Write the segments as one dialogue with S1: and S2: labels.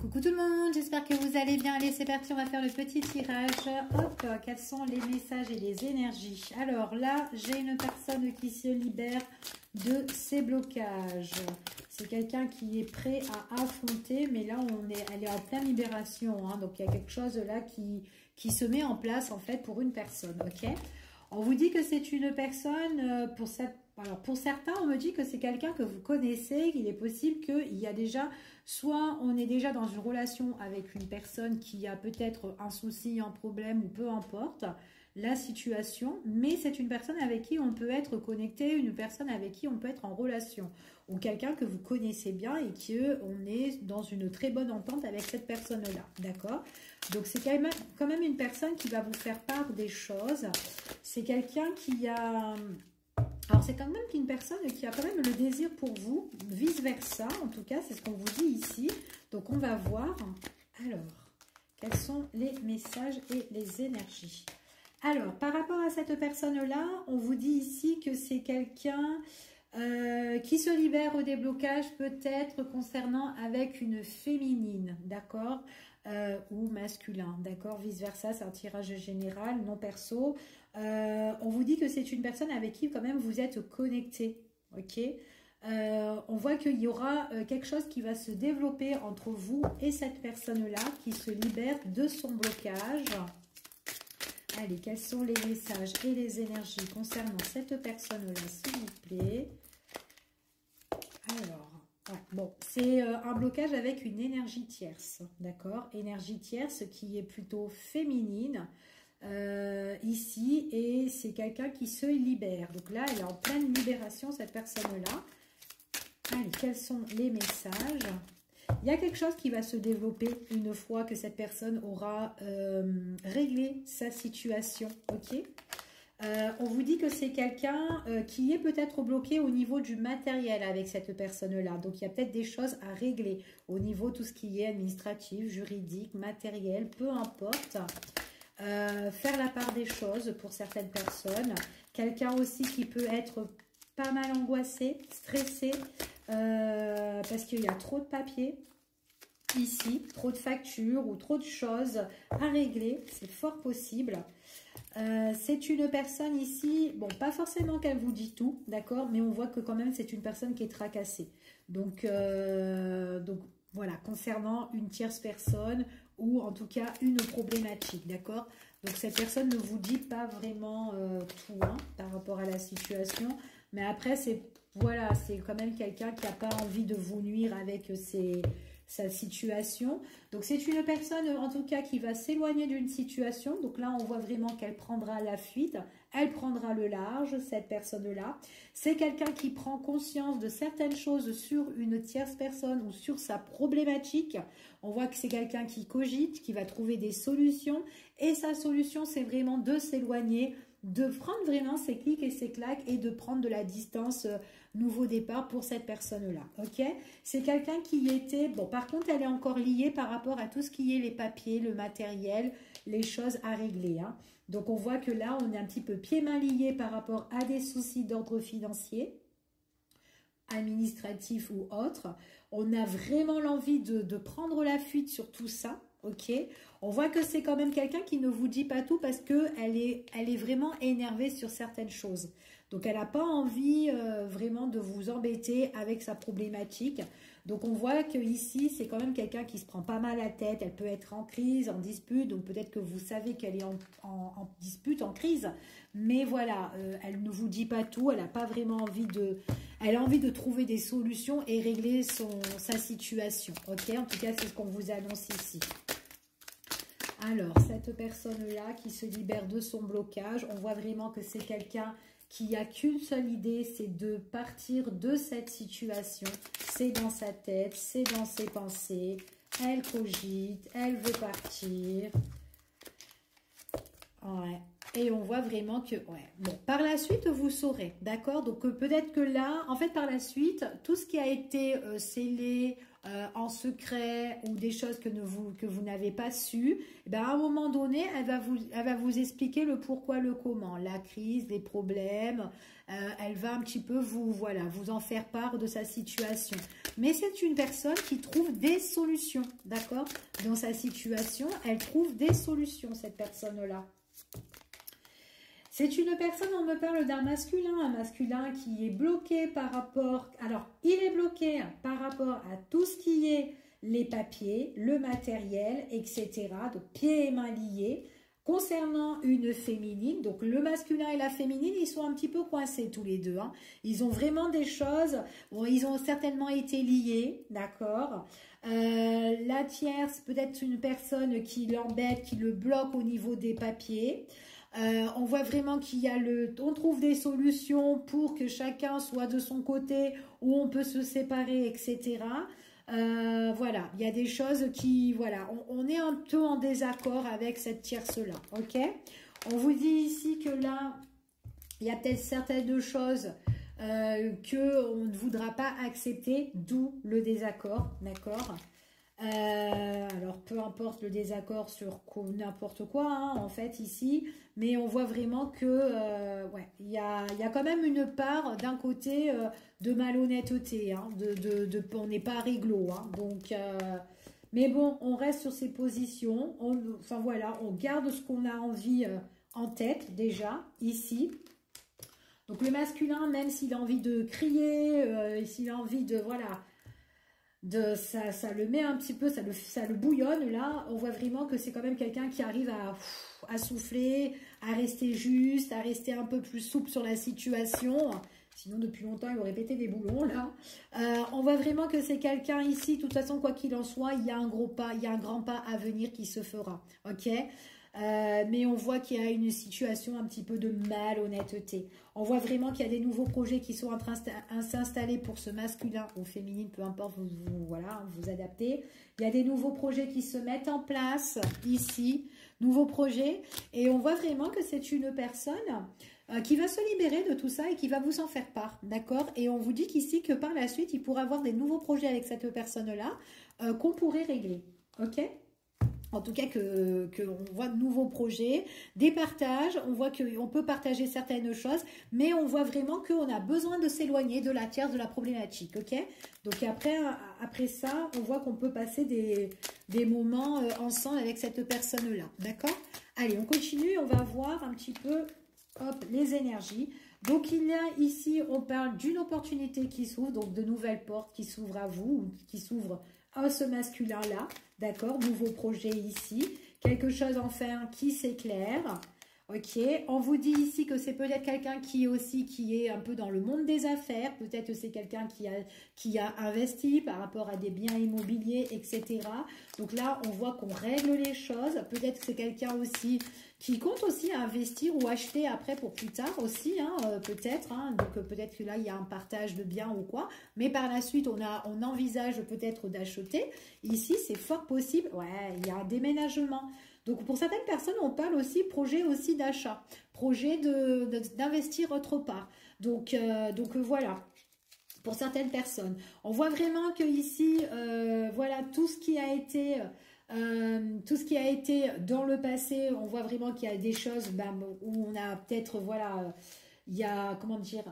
S1: Coucou tout le monde, j'espère que vous allez bien. Allez, c'est parti, on va faire le petit tirage. Hop, quels sont les messages et les énergies? Alors là, j'ai une personne qui se libère de ses blocages. C'est quelqu'un qui est prêt à affronter, mais là, elle est en pleine libération. Hein, donc, il y a quelque chose là qui se met en place, en fait, pour une personne. Ok. On vous dit que c'est une personne, alors pour certains, on me dit que c'est quelqu'un que vous connaissez, qu'il est possible qu'il y a déjà, soit on est déjà dans une relation avec une personne qui a peut-être un souci, un problème ou peu importe la situation, mais c'est une personne avec qui on peut être connecté, une personne avec qui on peut être en relation, ou quelqu'un que vous connaissez bien et qu'on est dans une très bonne entente avec cette personne-là, d'accord? Donc c'est quand même une personne qui va vous faire part des choses, c'est quelqu'un qui a... Alors, c'est quand même une personne qui a quand même le désir pour vous, vice-versa, en tout cas, c'est ce qu'on vous dit ici. Donc, on va voir. Alors, quels sont les messages et les énergies? Alors, par rapport à cette personne-là, on vous dit ici que c'est quelqu'un qui se libère des blocages, peut-être concernant avec une féminine, d'accord, ou masculin, d'accord, vice-versa, c'est un tirage général, non perso. On vous dit que c'est une personne avec qui quand même vous êtes connecté, ok. On voit qu'il y aura quelque chose qui va se développer entre vous et cette personne-là qui se libère de son blocage. Allez, quels sont les messages et les énergies concernant cette personne-là, s'il vous plaît? Alors, ouais, bon, c'est un blocage avec une énergie tierce, d'accord? Énergie tierce qui est plutôt féminine ici, et c'est quelqu'un qui se libère. Donc là, elle est en pleine libération, cette personne-là. Allez, quels sont les messages? Il y a quelque chose qui va se développer une fois que cette personne aura réglé sa situation, ok? On vous dit que c'est quelqu'un qui est peut-être bloqué au niveau du matériel avec cette personne-là. Donc, il y a peut-être des choses à régler au niveau tout ce qui est administratif, juridique, matériel, peu importe. Faire la part des choses pour certaines personnes. Quelqu'un aussi qui peut être pas mal angoissé, stressé, parce qu'il y a trop de papiers ici, trop de factures ou trop de choses à régler, c'est fort possible. C'est une personne ici, bon, pas forcément qu'elle vous dit tout, d'accord, mais on voit que quand même c'est une personne qui est tracassée. Donc voilà, concernant une tierce personne ou en tout cas une problématique, d'accord. Donc cette personne ne vous dit pas vraiment tout hein, par rapport à la situation, mais après c'est voilà, c'est quand même quelqu'un qui n'a pas envie de vous nuire avec sa situation. Donc, c'est une personne, en tout cas, qui va s'éloigner d'une situation. Donc là, on voit vraiment qu'elle prendra la fuite. Elle prendra le large, cette personne-là. C'est quelqu'un qui prend conscience de certaines choses sur une tierce personne ou sur sa problématique. On voit que c'est quelqu'un qui cogite, qui va trouver des solutions. Et sa solution, c'est vraiment de s'éloigner, de prendre vraiment ses clics et ses claques et de prendre de la distance, nouveau départ pour cette personne-là, ok? C'est quelqu'un qui était, bon, par contre, elle est encore liée par rapport à tout ce qui est les papiers, le matériel, les choses à régler, hein. Donc, on voit que là, on est un petit peu pieds-mains liés par rapport à des soucis d'ordre financier, administratif ou autre. On a vraiment l'envie de prendre la fuite sur tout ça. Ok, on voit que c'est quand même quelqu'un qui ne vous dit pas tout parce qu'elle est vraiment énervée sur certaines choses. Donc, elle n'a pas envie vraiment de vous embêter avec sa problématique. Donc, on voit que ici c'est quand même quelqu'un qui se prend pas mal la tête. Elle peut être en crise, en dispute. Donc, peut-être que vous savez qu'elle est en dispute, en crise. Mais voilà, elle ne vous dit pas tout. Elle n'a pas vraiment envie de... Elle a envie de trouver des solutions et régler sa situation. Ok, en tout cas, c'est ce qu'on vous annonce ici. Alors, cette personne-là qui se libère de son blocage, on voit vraiment que c'est quelqu'un qui n'a qu'une seule idée, c'est de partir de cette situation. C'est dans sa tête, c'est dans ses pensées. Elle cogite, elle veut partir. Ouais. Et on voit vraiment que, ouais, bon, par la suite, vous saurez, d'accord? Donc, peut-être que là, en fait, par la suite, tout ce qui a été scellé en secret ou des choses que vous n'avez pas su, eh ben, à un moment donné, elle va vous expliquer le pourquoi, le comment, la crise, les problèmes. Elle va un petit peu vous en faire part de sa situation. mais c'est une personne qui trouve des solutions, d'accord? Dans sa situation, elle trouve des solutions, cette personne-là. C'est une personne, on me parle d'un masculin, un masculin qui est bloqué par rapport... Alors, il est bloqué par rapport à tout ce qui est les papiers, le matériel, etc. Donc, pieds et mains liés. Concernant une féminine, donc le masculin et la féminine, ils sont un petit peu coincés tous les deux. Hein. Ils ont vraiment des choses, bon, ils ont certainement été liés, d'accord. La tierce, peut-être une personne qui l'embête, qui le bloque au niveau des papiers. On voit vraiment qu'il y a on trouve des solutions pour que chacun soit de son côté, où on peut se séparer, etc. Voilà, il y a des choses qui, voilà, on est un peu en désaccord avec cette tierce-là, ok? On vous dit ici que là, il y a peut-être certaines choses qu'on ne voudra pas accepter, d'où le désaccord, d'accord? Alors, peu importe le désaccord sur n'importe quoi, hein, en fait, ici, mais on voit vraiment que, ouais, il y a quand même une part, d'un côté, de malhonnêteté, hein, on n'est pas réglo, hein, donc, mais bon, on reste sur ses positions, enfin voilà, on garde ce qu'on a envie en tête, déjà, ici. Donc, le masculin, même s'il a envie de crier, s'il a envie de, voilà... ça le met un petit peu, ça le bouillonne. Là, on voit vraiment que c'est quand même quelqu'un qui arrive à souffler, à rester juste, à rester un peu plus souple sur la situation. Sinon, depuis longtemps, il aurait pété des boulons, là. On voit vraiment que c'est quelqu'un ici, de toute façon, quoi qu'il en soit, il y a un gros pas, il y a un grand pas à venir qui se fera, ok? Mais on voit qu'il y a une situation un petit peu de malhonnêteté. On voit vraiment qu'il y a des nouveaux projets qui sont en train de s'installer pour ce masculin ou féminine, peu importe, voilà, vous adaptez. Il y a des nouveaux projets qui se mettent en place ici, nouveaux projets. Et on voit vraiment que c'est une personne qui va se libérer de tout ça et qui va vous en faire part, d'accord? Et on vous dit qu'ici, que par la suite, il pourra avoir des nouveaux projets avec cette personne-là qu'on pourrait régler, ok? En tout cas, on voit de nouveaux projets, des partages, on voit qu'on peut partager certaines choses, mais on voit vraiment qu'on a besoin de s'éloigner de la tierce, de la problématique, ok? Donc après ça, on voit qu'on peut passer des moments ensemble avec cette personne-là, d'accord? Allez, on continue, on va voir un petit peu, hop, les énergies. Donc, il y a ici, on parle d'une opportunité qui s'ouvre, donc de nouvelles portes qui s'ouvrent à vous, ou qui s'ouvrent à ce masculin-là, d'accord? Nouveau projet ici, quelque chose enfin qui s'éclaire, ok? On vous dit ici que c'est peut-être quelqu'un qui est un peu dans le monde des affaires, peut-être que c'est quelqu'un qui a investi par rapport à des biens immobiliers, etc. Donc là, on voit qu'on règle les choses, peut-être que c'est quelqu'un aussi qui compte aussi investir ou acheter après pour plus tard aussi, hein, peut-être. Hein, donc peut-être que là, il y a un partage de biens ou quoi. Mais par la suite, on envisage peut-être d'acheter. Ici, c'est fort possible. Ouais, il y a un déménagement. Donc pour certaines personnes, on parle aussi projet aussi d'achat. Projet d'investir autre part. Donc voilà. Pour certaines personnes. On voit vraiment que ici, voilà, tout ce qui a été dans le passé, on voit vraiment qu'il y a des choses où on a peut-être, voilà, il y a, comment dire,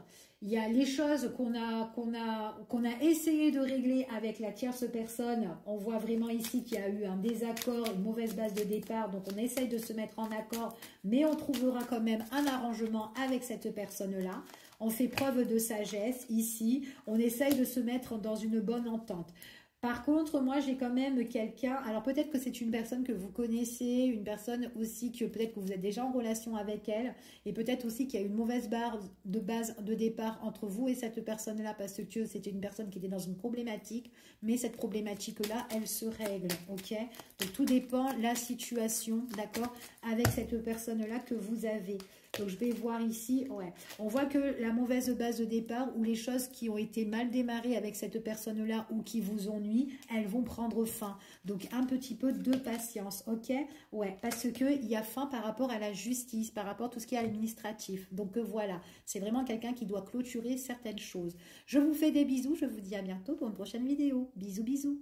S1: il y a les choses qu'on a essayé de régler avec la tierce personne. On voit vraiment ici qu'il y a eu un désaccord, une mauvaise base de départ. Donc, on essaye de se mettre en accord, mais on trouvera quand même un arrangement avec cette personne-là. On fait preuve de sagesse ici. On essaye de se mettre dans une bonne entente. Par contre, moi, j'ai quand même quelqu'un, alors peut-être que c'est une personne que vous connaissez, une personne aussi que peut-être que vous êtes déjà en relation avec elle, et peut-être aussi qu'il y a une mauvaise base de départ entre vous et cette personne-là, parce que c'était une personne qui était dans une problématique, mais cette problématique-là, elle se règle, ok? Donc, tout dépend de la situation, d'accord, avec cette personne-là que vous avez. Donc, je vais voir ici, ouais. On voit que la mauvaise base de départ ou les choses qui ont été mal démarrées avec cette personne-là ou qui vous ennuient, elles vont prendre fin. Donc, un petit peu de patience, ok? Ouais, parce qu'il y a fin par rapport à la justice, par rapport à tout ce qui est administratif. Donc, voilà, c'est vraiment quelqu'un qui doit clôturer certaines choses. Je vous fais des bisous, je vous dis à bientôt pour une prochaine vidéo. Bisous, bisous.